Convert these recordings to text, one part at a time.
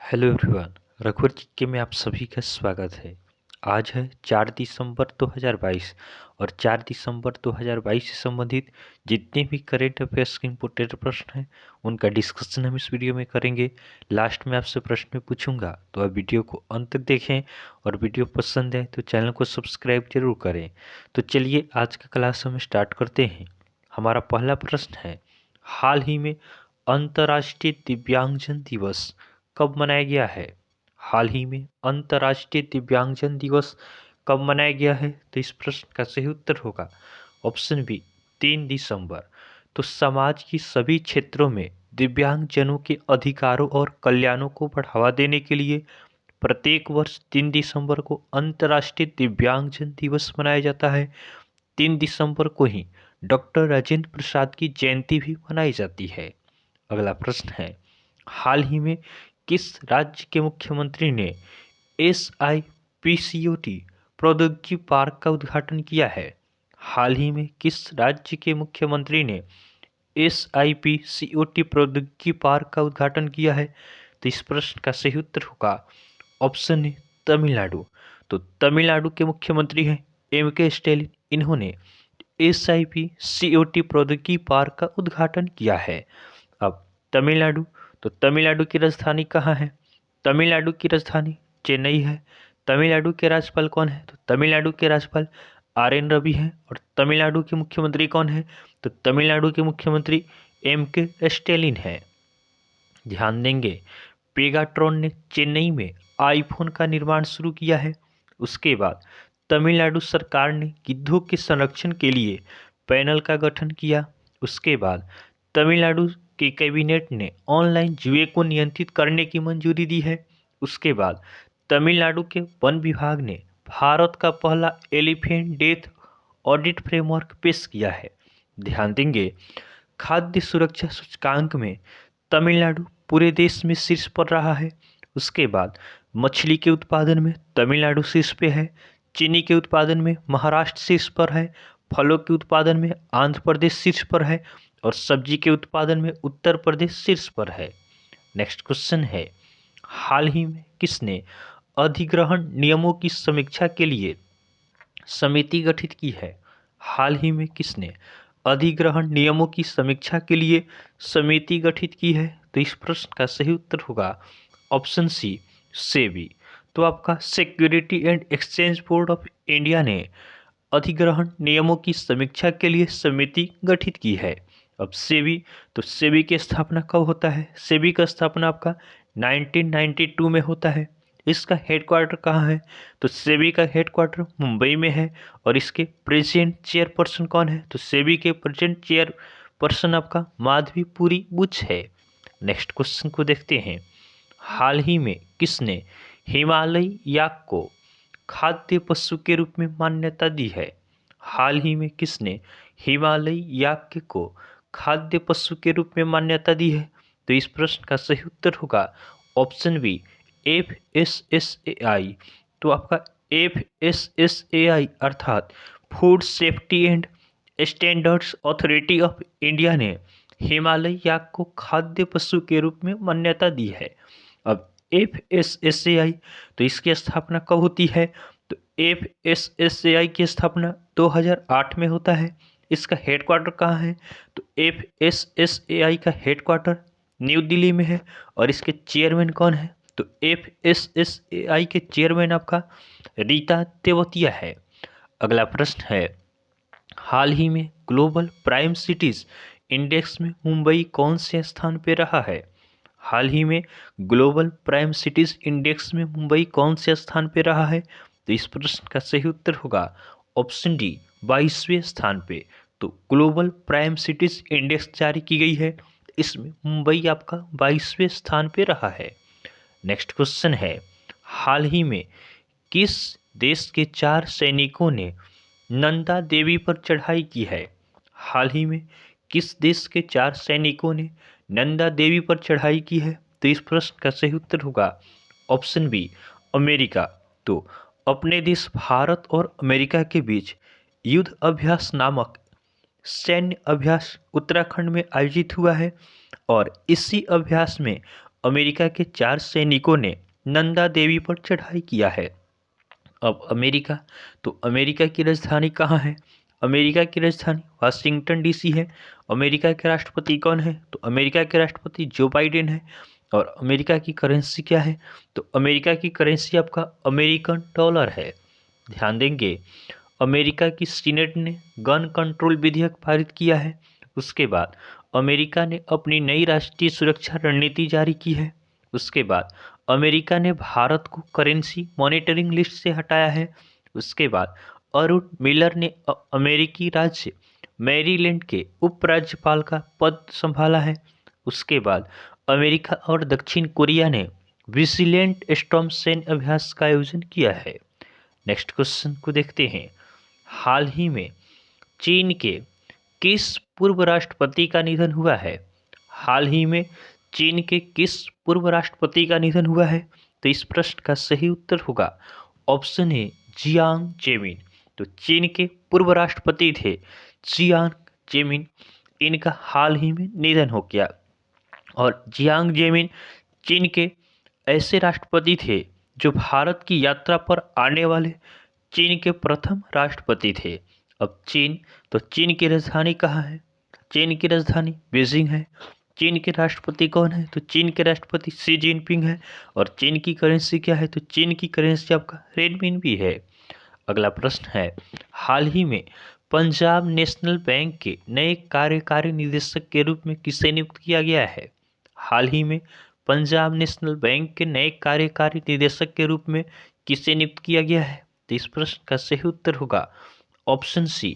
Hello everyone. रघुवर GK में आप सभी का स्वागत है। आज है 4 दिसंबर 2022 और 4 दिसंबर 2022 से संबंधित जितने भी करेंट अफेयर्स के इम्पोर्टेंट प्रश्न हैं उनका डिस्कशन हम इस वीडियो में करेंगे। लास्ट में आपसे प्रश्न पूछूंगा तो आप वीडियो को अंत तक देखें और वीडियो पसंद है तो चैनल को सब्सक्राइब जरूर करें। तो चलिए आज का क्लास हम स्टार्ट करते हैं। हमारा पहला प्रश्न है, हाल ही में अंतर्राष्ट्रीय दिव्यांगजन दिवस कब मनाया गया है? हाल ही में अंतर्राष्ट्रीय दिव्यांगजन दिवस कब मनाया गया है? तो इस प्रश्न का सही उत्तर होगा ऑप्शन बी 3 दिसंबर। तो समाज की सभी क्षेत्रों में दिव्यांगजनों के अधिकारों और कल्याणों को बढ़ावा देने के लिए प्रत्येक वर्ष 3 दिसंबर को अंतर्राष्ट्रीय दिव्यांगजन दिवस मनाया जाता है। 3 दिसंबर को ही डॉक्टर राजेंद्र प्रसाद की जयंती भी मनाई जाती है। अगला प्रश्न है, हाल ही में किस राज्य के मुख्यमंत्री ने SIPCOT प्रौद्योगिकी पार्क का उद्घाटन किया है? हाल ही में किस राज्य के मुख्यमंत्री ने SIPCOT प्रौद्योगिकी पार्क का उद्घाटन किया है? तो इस प्रश्न का सही उत्तर होगा ऑप्शन ए तमिलनाडु। तो तमिलनाडु के मुख्यमंत्री हैं MK स्टैलिन। इन्होंने SIPCOT प्रौद्योगिकी पार्क का उद्घाटन किया है। अब तमिलनाडु, तो तमिलनाडु की राजधानी कहाँ है? तमिलनाडु की राजधानी चेन्नई है। तमिलनाडु के राज्यपाल कौन है? तो तमिलनाडु के राज्यपाल RN रवि हैं। और तमिलनाडु के मुख्यमंत्री कौन है? तो तमिलनाडु के मुख्यमंत्री MK स्टैलिन है। ध्यान देंगे, पेगाट्रॉन ने चेन्नई में आईफोन का निर्माण शुरू किया है। उसके बाद तमिलनाडु सरकार ने गिद्धों के संरक्षण के लिए पैनल का गठन किया। उसके बाद तमिलनाडु के कैबिनेट ने ऑनलाइन जुए को नियंत्रित करने की मंजूरी दी है। उसके बाद तमिलनाडु के वन विभाग ने भारत का पहला एलिफेंट डेथ ऑडिट फ्रेमवर्क पेश किया है। ध्यान देंगे, खाद्य सुरक्षा सूचकांक में तमिलनाडु पूरे देश में शीर्ष पर रहा है। उसके बाद मछली के उत्पादन में तमिलनाडु शीर्ष पे है। चीनी के उत्पादन में महाराष्ट्र शीर्ष पर है। फलों के उत्पादन में आंध्र प्रदेश शीर्ष पर है। और सब्जी के उत्पादन में उत्तर प्रदेश शीर्ष पर है। नेक्स्ट क्वेश्चन है, हाल ही में किसने अधिग्रहण नियमों की समीक्षा के लिए समिति गठित की है? हाल ही में किसने अधिग्रहण नियमों की समीक्षा के लिए समिति गठित की है? तो इस प्रश्न का सही उत्तर होगा ऑप्शन सी सेबी। तो आपका security and exchange board of India ने अधिग्रहण नियमों की समीक्षा के लिए समिति गठित की है। अब सेबी, तो सेबी की स्थापना कब होता है? सेबी का स्थापना आपका 1992 में होता है। इसका हेडक्वार्टर कहाँ है? तो सेबी का हेडक्वार्टर मुंबई में है। और इसके प्रेजेंट चेयरपर्सन कौन है? तो सेबी के प्रेजेंट चेयरपर्सन आपका माधवीपुरी बुच है। नेक्स्ट क्वेश्चन को देखते हैं, हाल ही में किसने हिमालयी याक को खाद्य पशु के रूप में मान्यता दी है? हाल ही में किसने हिमालयी याक को खाद्य पशु के रूप में मान्यता दी है? तो इस प्रश्न का सही उत्तर होगा ऑप्शन बी FSSAI। तो आपका FSSAI अर्थात food safety and standards authority of India ने हिमालयी याक को खाद्य पशु के रूप में मान्यता दी है। अब FSSAI, तो इसकी स्थापना कब होती है? तो FSSAI की स्थापना 2008 में होता है। इसका हेडक्वार्टर कहाँ है? तो FSSAI का हेडक्वार्टर न्यू दिल्ली में है। और इसके चेयरमैन कौन है? तो FSSAI के चेयरमैन आपका रीता तेवतिया है। अगला प्रश्न है, हाल ही में ग्लोबल प्राइम सिटीज इंडेक्स में मुंबई कौन से स्थान पे रहा है? हाल ही में ग्लोबल प्राइम सिटीज इंडेक्स में मुंबई कौन से स्थान पे रहा है? तो इस प्रश्न का सही उत्तर होगा ऑप्शन डी 22वें स्थान पे। तो ग्लोबल प्राइम सिटीज इंडेक्स जारी की गई है, इसमें मुंबई आपका 22वें स्थान पे रहा है। नेक्स्ट क्वेश्चन है, हाल ही में किस देश के 4 सैनिकों ने नंदा देवी पर चढ़ाई की है? हाल ही में किस देश के 4 सैनिकों ने नंदा देवी पर चढ़ाई की है? तो इस प्रश्न का सही उत्तर होगा ऑप्शन बी अमेरिका। तो अपने देश भारत और अमेरिका के बीच युद्ध अभ्यास नामक सैन्य अभ्यास उत्तराखंड में आयोजित हुआ है। और इसी अभ्यास में अमेरिका के 4 सैनिकों ने नंदा देवी पर चढ़ाई किया है? अब अमेरिका, तो अमेरिका की राजधानी कहाँ है? अमेरिका की राजधानी वाशिंगटन डीसी है। अमेरिका के राष्ट्रपति कौन है? तो अमेरिका के राष्ट्रपति जो बाइडेन है। और अमेरिका की करेंसी क्या है? तो अमेरिका की करेंसी आपका अमेरिकन डॉलर है। ध्यान देंगे, अमेरिका की सीनेट ने गन कंट्रोल विधेयक पारित किया है। उसके बाद अमेरिका ने अपनी नई राष्ट्रीय सुरक्षा रणनीति जारी की है। उसके बाद अमेरिका ने भारत को करेंसी मॉनिटरिंग लिस्ट से हटाया है। उसके बाद अरुण मिलर ने अमेरिकी राज्य मैरीलैंड के उपराज्यपाल का पद संभाला है। उसके बाद अमेरिका और दक्षिण कोरिया ने विजिलेंट स्टॉर्म सैन्य अभ्यास का आयोजन किया है। नेक्स्ट क्वेश्चन को देखते हैं। हाल ही में चीन के किस पूर्व राष्ट्रपति का निधन हुआ है? हाल ही में चीन के किस पूर्व राष्ट्रपति का निधन हुआ है? तो इस प्रश्न का सही उत्तर होगा ऑप्शन ए जियांग जेमिन। तो चीन के पूर्व राष्ट्रपति थे जियांग जेमिन, इनका हाल ही में निधन हो गया। और जियांग जेमिन चीन के ऐसे राष्ट्रपति थे जो भारत की यात्रा पर आने वाले चीन के प्रथम राष्ट्रपति थे। अब चीन, तो चीन की राजधानी कहाँ है? चीन की राजधानी बीजिंग है। चीन के राष्ट्रपति कौन है? तो चीन के राष्ट्रपति शी जिनपिंग है। और चीन की करेंसी क्या है? तो चीन की करेंसी आपका रेनमिनबी है। अगला प्रश्न है, हाल ही में पंजाब नेशनल बैंक के नए कार्यकारी निदेशक के रूप में किसे नियुक्त किया गया है? हाल ही में पंजाब नेशनल बैंक के नए कार्यकारी निदेशक के रूप में किसे नियुक्त किया गया है? तो इस प्रश्न का सही उत्तर होगा ऑप्शन सी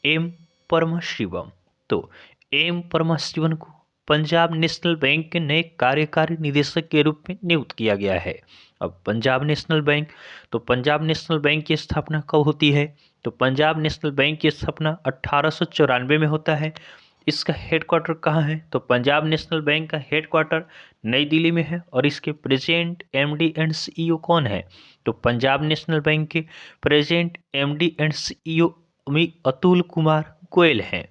एम परमशिवम। तो एम परमशिवम को पंजाब नेशनल बैंक के नए कार्यकारी निदेशक के रूप में नियुक्त किया गया है। अब पंजाब नेशनल बैंक, तो पंजाब नेशनल बैंक की स्थापना कब होती है? तो पंजाब नेशनल बैंक की स्थापना 1894 में होता है। इसका हेडक्वार्टर कहाँ है? तो पंजाब नेशनल बैंक का हेडक्वार्टर नई दिल्ली में है। और इसके प्रेजेंट एमडी एंड सीईओ कौन है? तो पंजाब नेशनल बैंक के present MD and CEO Atul Kumar Goyal हैं।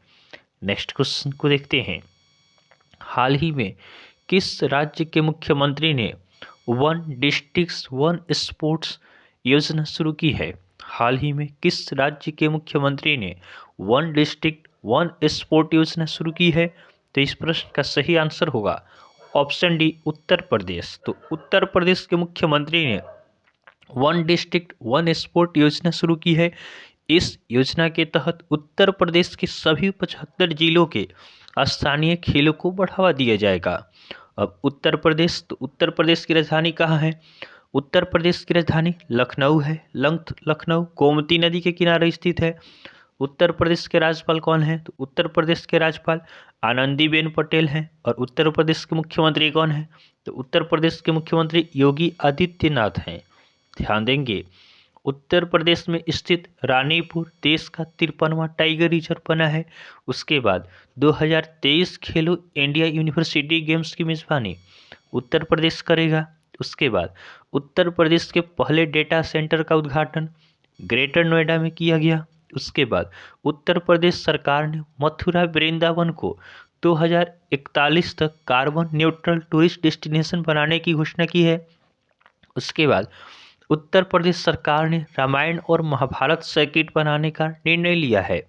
नेक्स्ट क्वेश्चन को देखते हैं। हाल ही में किस राज्य के मुख्यमंत्री ने वन डिस्ट्रिक्ट वन स्पोर्ट्स योजना शुरू की है? हाल ही में किस राज्य के मुख्यमंत्री ने वन डिस्ट्रिक्ट वन स्पोर्ट योजना शुरू की है? तो इस प्रश्न का सही आंसर होगा ऑप्शन डी उत्तर प्रदेश। तो उत्तर प्रदेश के मुख्यमंत्री ने वन डिस्ट्रिक्ट वन स्पोर्ट योजना शुरू की है। इस योजना के तहत उत्तर प्रदेश के सभी 75 जिलों के स्थानीय खेलों को बढ़ावा दिया जाएगा। अब उत्तर प्रदेश, तो उत्तर प्रदेश की राजधानी कहाँ है? उत्तर प्रदेश की राजधानी लखनऊ है। लखनऊ गोमती नदी के किनारे स्थित है। उत्तर प्रदेश के राज्यपाल कौन है? तो उत्तर प्रदेश के राज्यपाल आनंदीबेन पटेल हैं। और उत्तर प्रदेश के मुख्यमंत्री कौन है? तो उत्तर प्रदेश के मुख्यमंत्री योगी आदित्यनाथ हैं। ध्यान देंगे, उत्तर प्रदेश में स्थित रानीपुर देश का 53वां टाइगर रिजर्व बना है। उसके बाद 2023 खेलो इंडिया यूनिवर्सिटी गेम्स की मेजबानी उत्तर प्रदेश करेगा। उसके बाद उत्तर प्रदेश के पहले डेटा सेंटर का उद्घाटन ग्रेटर नोएडा में किया गया। उसके बाद उत्तर प्रदेश सरकार ने मथुरा वृंदावन को 2041 तक कार्बन न्यूट्रल टूरिस्ट डेस्टिनेशन बनाने की घोषणा की है। उसके बाद उत्तर प्रदेश सरकार ने रामायण और महाभारत सर्किट बनाने का निर्णय लिया है।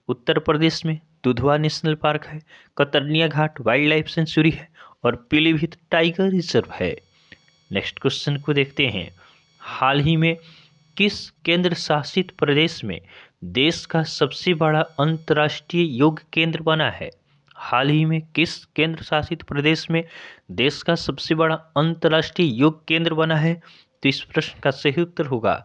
उत्तर प्रदेश में दुधवा नेशनल पार्क है, कतरनिया घाट वाइल्ड लाइफ सेंचुरी है और पीलीभीत टाइगर रिजर्व है। नेक्स्ट क्वेश्चन को देखते हैं। हाल ही में किस केंद्र शासित प्रदेश में देश का सबसे बड़ा अंतर्राष्ट्रीय योग केंद्र बना है? हाल ही में किस केंद्र शासित प्रदेश में देश का सबसे बड़ा अंतर्राष्ट्रीय योग केंद्र बना है? तो इस प्रश्न का सही उत्तर होगा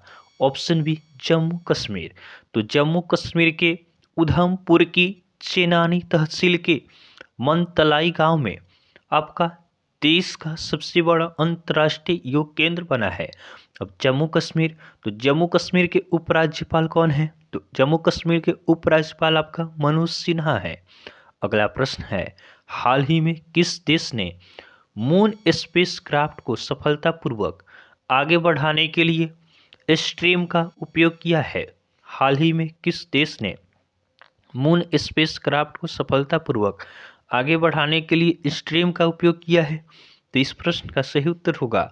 ऑप्शन बी जम्मू कश्मीर। तो जम्मू कश्मीर के उधमपुर की चेनानी तहसील के मनतलाई गांव में आपका देश का सबसे बड़ा अंतर्राष्ट्रीय योग केंद्र बना है। अब जम्मू कश्मीर, तो जम्मू कश्मीर के उपराज्यपाल कौन है? तो जम्मू कश्मीर के उपराज्यपाल आपका मनोज सिन्हा है। अगला प्रश्न है, हाल ही में किस देश ने मून स्पेस क्राफ्ट को सफलतापूर्वक आगे बढ़ाने के लिए स्ट्रीम का उपयोग किया है? हाल ही में किस देश ने मून स्पेस क्राफ्ट को सफलतापूर्वक आगे बढ़ाने के लिए स्ट्रीम का उपयोग किया है? तो इस प्रश्न का सही उत्तर होगा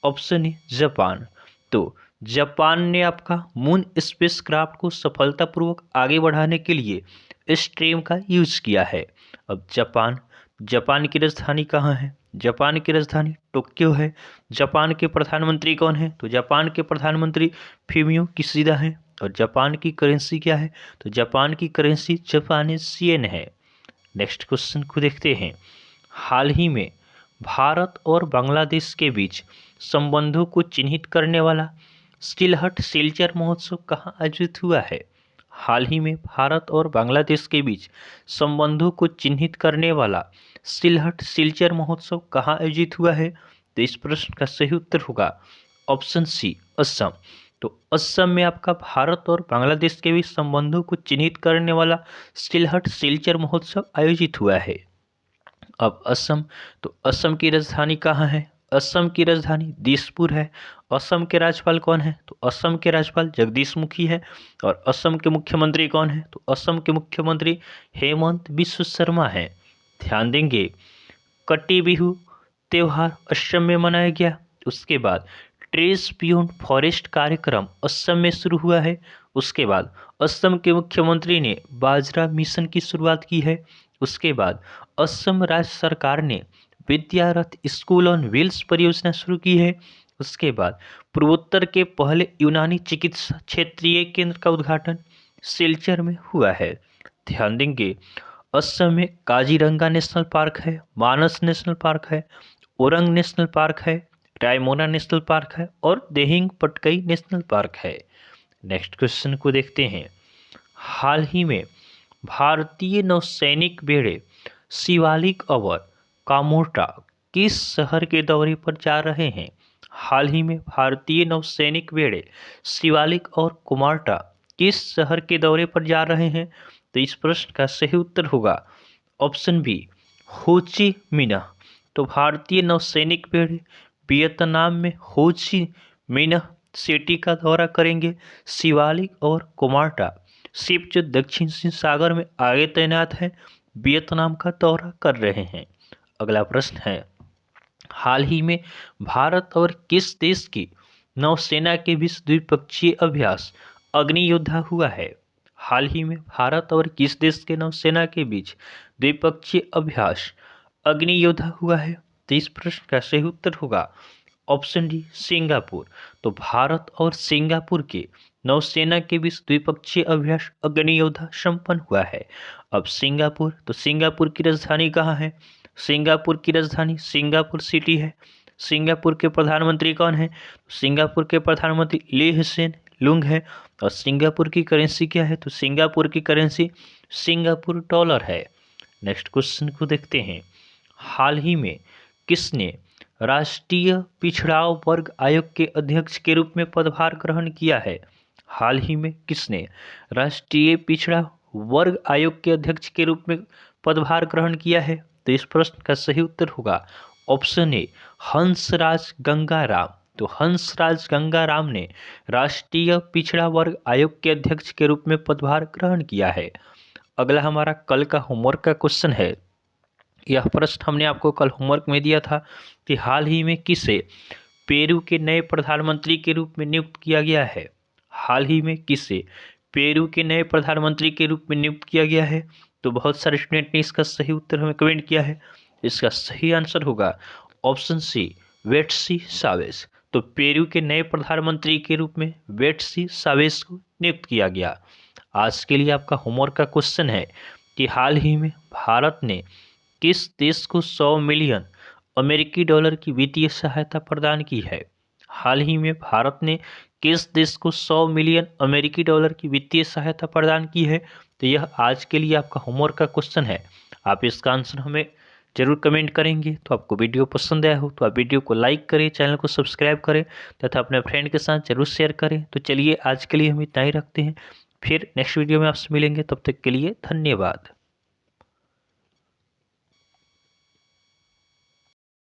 ऑप्शन ए जापान। तो जापान ने आपका मून स्पेसक्राफ्ट को सफलतापूर्वक आगे बढ़ाने के लिए स्ट्रीम का यूज किया है। अब जापान की राजधानी कहाँ है? जापान की राजधानी टोक्यो है। जापान के प्रधानमंत्री कौन है? तो जापान के प्रधानमंत्री फूमियो किशिदा हैं। और जापान की करेंसी क्या है? तो जापान की करेंसी जापानीज येन है। नेक्स्ट क्वेश्चन को देखते हैं। हाल ही में भारत और बांग्लादेश के बीच संबंधों को चिन्हित करने वाला सिलहट सिलचर महोत्सव कहाँ आयोजित हुआ है? हाल ही में भारत और बांग्लादेश के बीच संबंधों को चिन्हित करने वाला सिलहट सिलचर महोत्सव कहाँ आयोजित हुआ है? तो इस प्रश्न का सही उत्तर होगा ऑप्शन सी असम। तो असम में आपका भारत और बांग्लादेश के बीच संबंधों को चिन्हित करने वाला सिलहट सिलचर महोत्सव आयोजित हुआ है। अब असम, तो असम की राजधानी कहाँ है? असम की राजधानी दिसपुर है। असम के राज्यपाल कौन है? तो असम के राज्यपाल जगदीश मुखी है। और असम के मुख्यमंत्री कौन है? तो असम के मुख्यमंत्री हेमंत बिश्व शर्मा हैं। ध्यान देंगे, कटी बिहू त्यौहार असम में मनाया गया। उसके बाद ट्रीज बियॉन्ड फॉरेस्ट कार्यक्रम असम में शुरू हुआ है। उसके बाद असम के मुख्यमंत्री ने बाजरा मिशन की शुरुआत की है। उसके बाद असम राज्य सरकार ने विद्यारथ स्कूल ऑन व्हील्स परियोजना शुरू की है। उसके बाद पूर्वोत्तर के पहले यूनानी चिकित्सा क्षेत्रीय केंद्र का उद्घाटन सिलचर में हुआ है। ध्यान देंगे, असम में काजीरंगा नेशनल पार्क है, मानस नेशनल पार्क है, ओरंग नेशनल पार्क है, रायमोना नेशनल पार्क है और देहिंग पटकई नेशनल पार्क है। नेक्स्ट क्वेश्चन को देखते हैं। हाल ही में भारतीय नौसैनिक बेड़े शिवालिक और कामोर्टा किस शहर के दौरे पर जा रहे हैं? हाल ही में भारतीय नौसैनिक बेड़े शिवालिक और कुमार्टा किस शहर के दौरे पर जा रहे हैं? तो इस प्रश्न का सही उत्तर होगा ऑप्शन बी हो ची मिन्ह। तो भारतीय नौसैनिक बेड़े वियतनाम में हो ची मिन्ह सिटी का दौरा करेंगे। शिवालिक और कुमार्टा शिप जो दक्षिण सागर में आगे तैनात है वियतनाम का दौरा कर रहे हैं। अगला प्रश्न है, हाल ही में भारत और किस देश की नौसेना के बीच द्विपक्षीय अभ्यास अग्नि योद्धा हुआ है? हाल ही में भारत और किस देश के नौसेना के बीच द्विपक्षीय अभ्यास अग्नि योद्धा हुआ है? तो इस प्रश्न का सही उत्तर होगा ऑप्शन डी सिंगापुर। तो भारत और सिंगापुर के नौसेना के बीच द्विपक्षीय अभ्यास अग्नि योद्धा संपन्न हुआ है। अब सिंगापुर, तो सिंगापुर की राजधानी कहाँ है? सिंगापुर की राजधानी सिंगापुर सिटी है। सिंगापुर के प्रधानमंत्री कौन है? सिंगापुर के प्रधानमंत्री ली हिसेन लुंग है। और सिंगापुर की करेंसी क्या है? तो सिंगापुर की करेंसी सिंगापुर डॉलर है। नेक्स्ट क्वेश्चन को देखते हैं। हाल ही में किसने राष्ट्रीय पिछड़ा वर्ग आयोग के अध्यक्ष के रूप में पदभार ग्रहण किया है? हाल ही में किसने राष्ट्रीय पिछड़ा वर्ग आयोग के अध्यक्ष के रूप में पदभार ग्रहण किया है? तो इस प्रश्न का सही उत्तर होगा ऑप्शन ए हंसराज गंगाराम। तो हंसराज गंगाराम ने राष्ट्रीय पिछड़ा वर्ग आयोग के अध्यक्ष के रूप में पदभार ग्रहण किया है। अगला हमारा कल का होमवर्क का क्वेश्चन है। यह प्रश्न हमने आपको कल होमवर्क में दिया था कि हाल ही में किसे पेरू के नए प्रधानमंत्री के रूप में नियुक्त किया गया है? हाल ही में किसे पेरू के नए प्रधानमंत्री के रूप में नियुक्त किया गया है? तो बहुत सारे स्टूडेंट ने इसका सही उत्तर हमें कमेंट किया है। इसका सही आंसर होगा ऑप्शन सी वेट्सी सावेस। तो पेरू के नए प्रधानमंत्री के रूप में वेट्सी सावेस को नियुक्त किया गया। आज के लिए आपका होमवर्क का क्वेश्चन है कि हाल ही में भारत ने किस देश को 100 मिलियन अमेरिकी डॉलर की वित्तीय सहायता प्रदान की है? हाल ही में भारत ने किस देश को 100 मिलियन अमेरिकी डॉलर की वित्तीय सहायता प्रदान की है? तो यह आज के लिए आपका होमवर्क का क्वेश्चन है। आप इसका आंसर हमें जरूर कमेंट करेंगे। तो आपको वीडियो पसंद आया हो तो आप वीडियो को लाइक करें, चैनल को सब्सक्राइब करें तथा अपने फ्रेंड के साथ जरूर शेयर करें। तो चलिए आज के लिए हम इतना ही रखते हैं, फिर नेक्स्ट वीडियो में आपसे मिलेंगे। तब तक के लिए धन्यवाद।